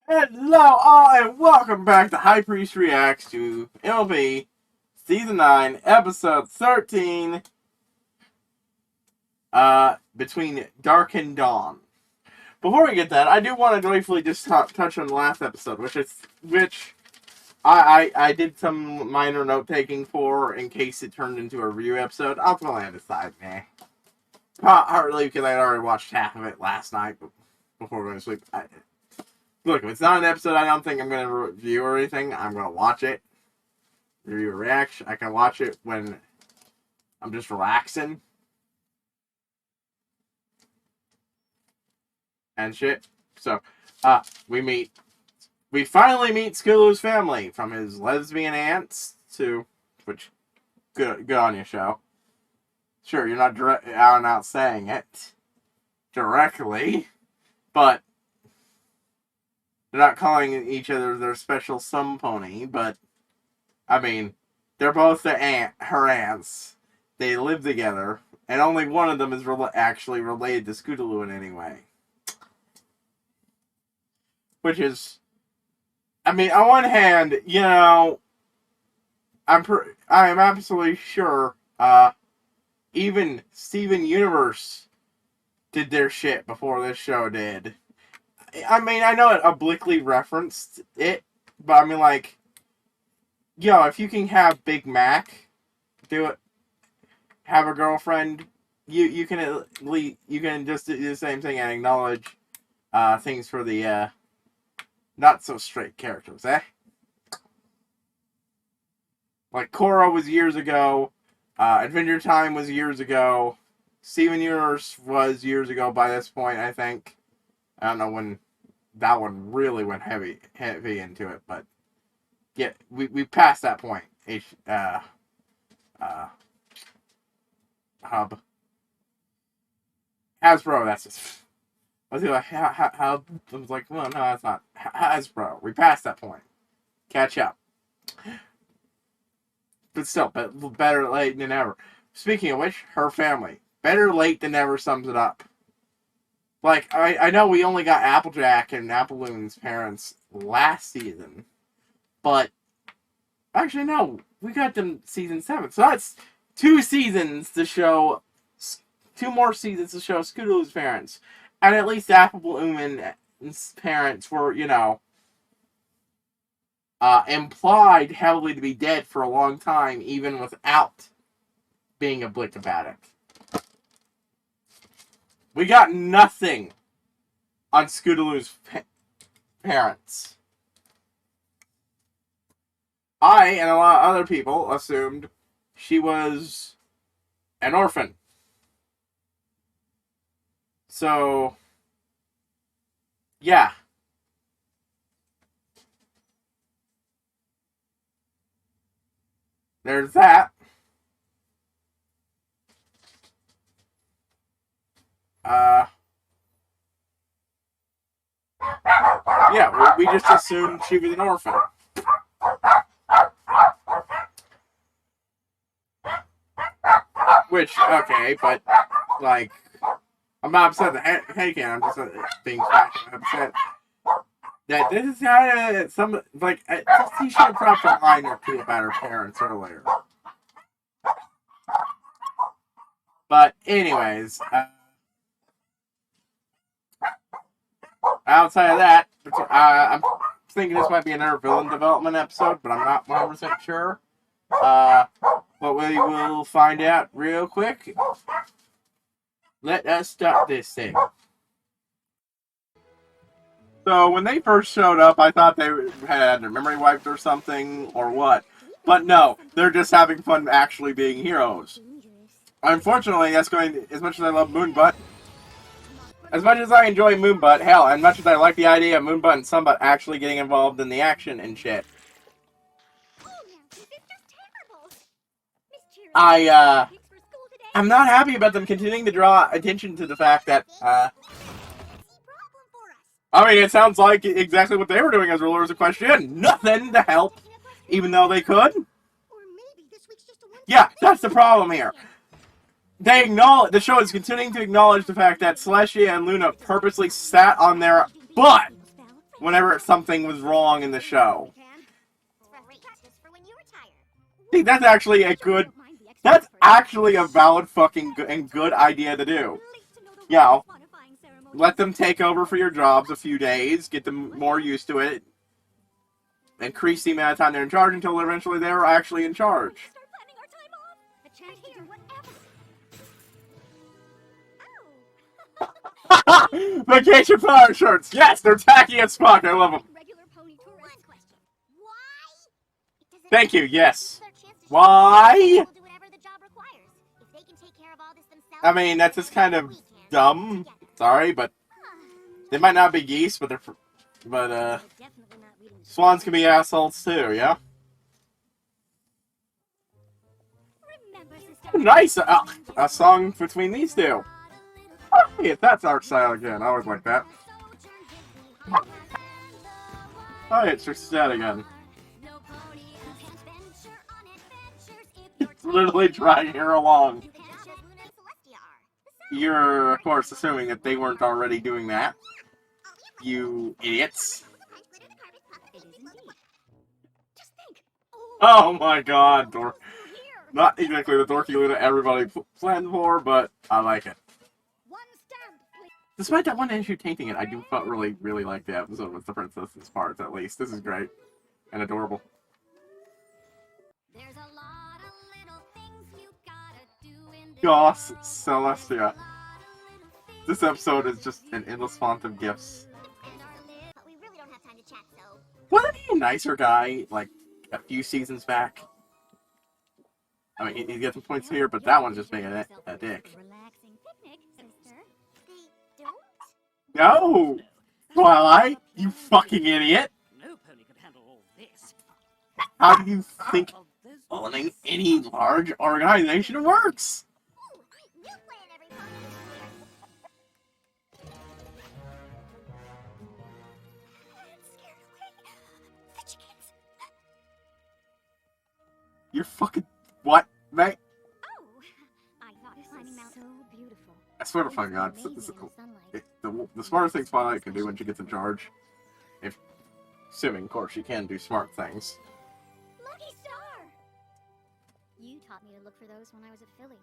Hello all and welcome back to HighPriest Reacts to MLP Season 9, Episode 13, Between Dark and Dawn. Before we get that, I do want to briefly just touch on the last episode, which I did some minor note-taking for in case it turned into a review episode. I'll probably decide, partly because I had already watched half of it last night before going to sleep. Look, if it's not an episode I don't think I'm going to review or anything, I'm going to watch it. Review a reaction. I can watch it when I'm just relaxing. And shit. So, we finally meet Skulu's family. From his lesbian aunts to, which, good on your show. Sure, you're not out and out saying it directly, but they're not calling each other their special some pony, but, I mean, they're both her aunts. They live together, and only one of them is actually related to Scootaloo in any way. Which is, I mean, on one hand, you know, I am absolutely sure, even Steven Universe did their shit before this show did. I mean, I know it obliquely referenced it, but I mean, like, yo, if you can have Big Mac do it, have a girlfriend, you can at least, you can just do the same thing and acknowledge things for the not so straight characters, eh? Like Korra was years ago, Adventure Time was years ago, Steven Universe was years ago by this point, I think. I don't know when that one really went heavy into it, but yeah, we passed that point. Hub. Hasbro, that's just. I was like, how? I was like, well, no, that's not Hasbro. We passed that point. Catch up. But still, better late than never. Speaking of which, her family. Better late than never sums it up. Like, I know we only got Applejack and Appaloon's parents last season, but actually, no, we got them season 7. So that's 2 seasons to show, 2 more seasons to show Scootaloo's parents. And at least Appaloon's parents were, you know, implied heavily to be dead for a long time, even without being obliquomatic. We got nothing on Scootaloo's parents. I and a lot of other people assumed she was an orphan. So, yeah. There's that. Yeah, we just assumed she was an orphan. Which, okay, but, like, I'm not upset that I'm just being upset that this is kind of some, like, she should have dropped a line or two about her parents earlier. But, anyways, outside of that, I'm thinking this might be another villain development episode, but I'm not 100% sure. But we will find out real quick. Let us start this thing. So when they first showed up, I thought they had their memory wiped or something, or what. But no, they're just having fun actually being heroes. Unfortunately, that's going, as much as I love Moonbutt, as much as I enjoy Moonbutt, hell, and much as I like the idea of Moonbutt and Sunbutt actually getting involved in the action and shit, I'm not happy about them continuing to draw attention to the fact that, I mean, it sounds like exactly what they were doing as rulers of question. Nothing to help, even though they could. Yeah, that's the problem here. They acknowledge, the show is continuing to acknowledge the fact that Celestia and Luna purposely sat on their butt whenever something was wrong in the show. See, that's actually a good... That's actually a valid fucking good idea to do. You know, let them take over for your jobs a few days, get them more used to it, increase the amount of time they're in charge until eventually they're actually in charge. Vacation flower shirts! Yes, they're tacky as fuck, I love them. Thank you, yes. Why? I mean, that's just kind of dumb. Sorry, but they might not be geese, but swans can be assholes too, yeah? Nice! A song between these two. Oh, yeah, that's art style again. I always like that. Oh, it's just that again. It's literally dragging her along. You're, of course, assuming that they weren't already doing that. You idiots. Oh my god, dork. Not exactly the dorky loot that everybody planned for, but I like it. Despite that one issue tainting it, I do really, really like the episode with the princess's parts, at least. This is great. And adorable. Goss Celestia. This episode is just an endless font of gifts. Wasn't he a nicer guy, like, a few seasons back? I mean, he gets some points here, but that one's just being a dick. No! Twilight, you fucking idiot! How do you think owning any large organization works? You're fucking... What, mate? I swear to fucking God, the smartest thing Twilight can do when she gets in charge, assuming, of course, she can do smart things. Lucky Star! You taught me to look for those when I was at Philly.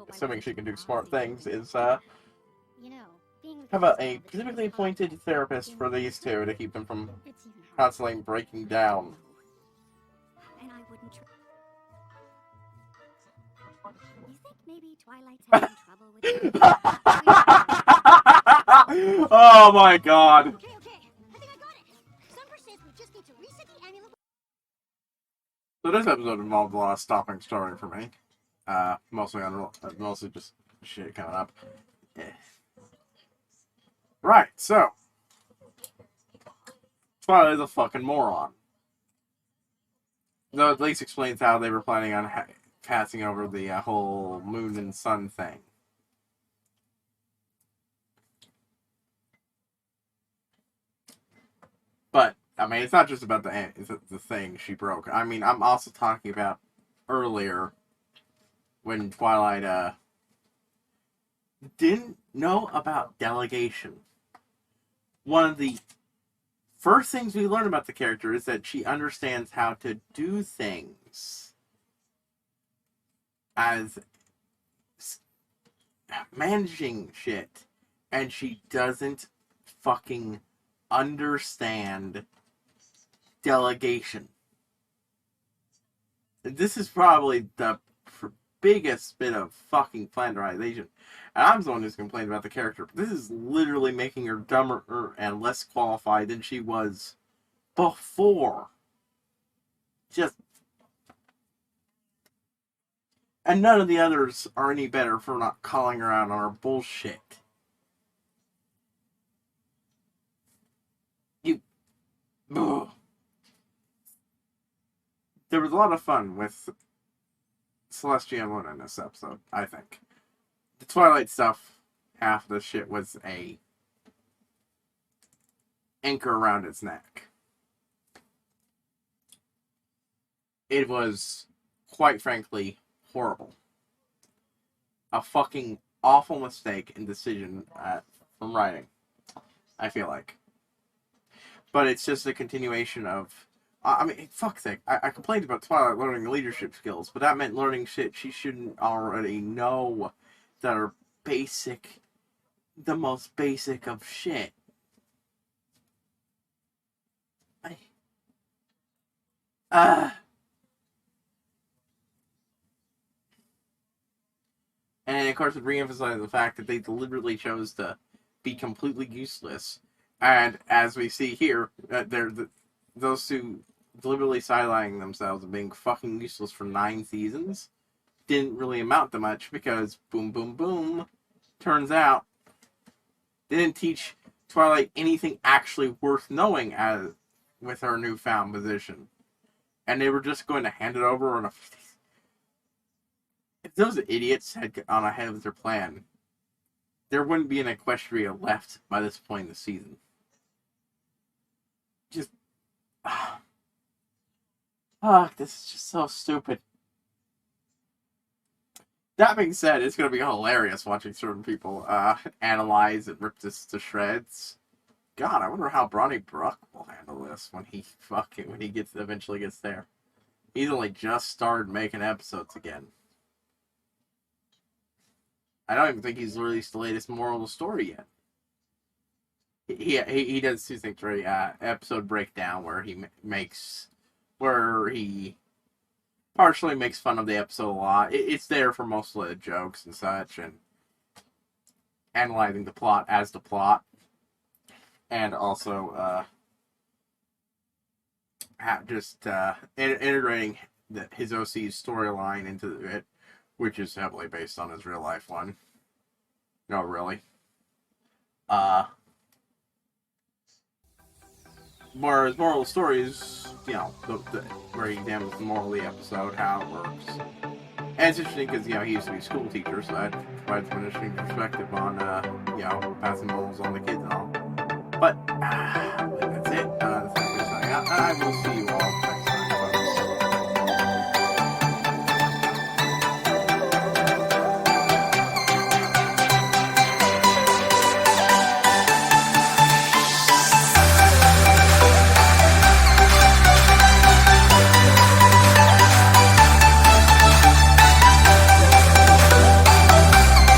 Assuming she can do smart things is, you know, have a specifically appointed therapist for these two to keep them from constantly breaking down. And I wouldn't try. You think maybe Twilight's having trouble with it? Oh my god. Okay. I think I got it. Sunburst says we just need to reset the amulet. So this episode involved a lot of stopping starting for me. Mostly just shit coming up. Right, so Twilight is a fucking moron. Though at least explains how they were planning on passing over the whole moon and sun thing. But, I mean, it's not just about the thing she broke. I mean, I'm also talking about earlier when Twilight, didn't know about delegation. One of the first things we learn about the character is that she understands how to do things as managing shit, and she doesn't fucking understand delegation. This is probably the biggest bit of fucking flanderization. And I'm the one who's complained about the character. But this is literally making her dumber and less qualified than she was before. And none of the others are any better for not calling her out on her bullshit. Ugh. There was a lot of fun with Celestia and Luna in this episode, I think. The Twilight stuff, half of the shit was a anchor around its neck. It was, quite frankly, horrible. A fucking awful mistake and decision from writing, I feel like. but it's just a continuation of. I mean, fuck's sake. I complained about Twilight learning leadership skills, but that meant learning shit she shouldn't already know that are basic, the most basic of shit. And of course, it reemphasizes the fact that they deliberately chose to be completely useless. And as we see here, those two deliberately sidelining themselves and being fucking useless for 9 seasons didn't really amount to much because boom, boom, boom. Turns out they didn't teach Twilight anything actually worth knowing as with her newfound position. And they were just going to hand it over on a. If those idiots had gone ahead with their plan, there wouldn't be an Equestria left by this point in the season. Just. This is just so stupid. That being said, it's going to be hilarious watching certain people analyze and rip this to shreds. God, I wonder how Bronny Bruck will handle this when he eventually gets there. He's only just started making episodes again. I don't even think he's released the latest moral of the story yet. He does 2 things, right? Episode breakdown where he partially makes fun of the episode a lot. It's there for most of the jokes and such, and analyzing the plot as the plot, and also integrating his OC's storyline into it, which is heavily based on his real life one. No, really. Whereas moral of the story is, where he examines the moral of the episode, how it works. And it's interesting because, he used to be a school teacher, so that provides an interesting perspective on, passing morals on the kids and all. But, that's it. That's how I will see you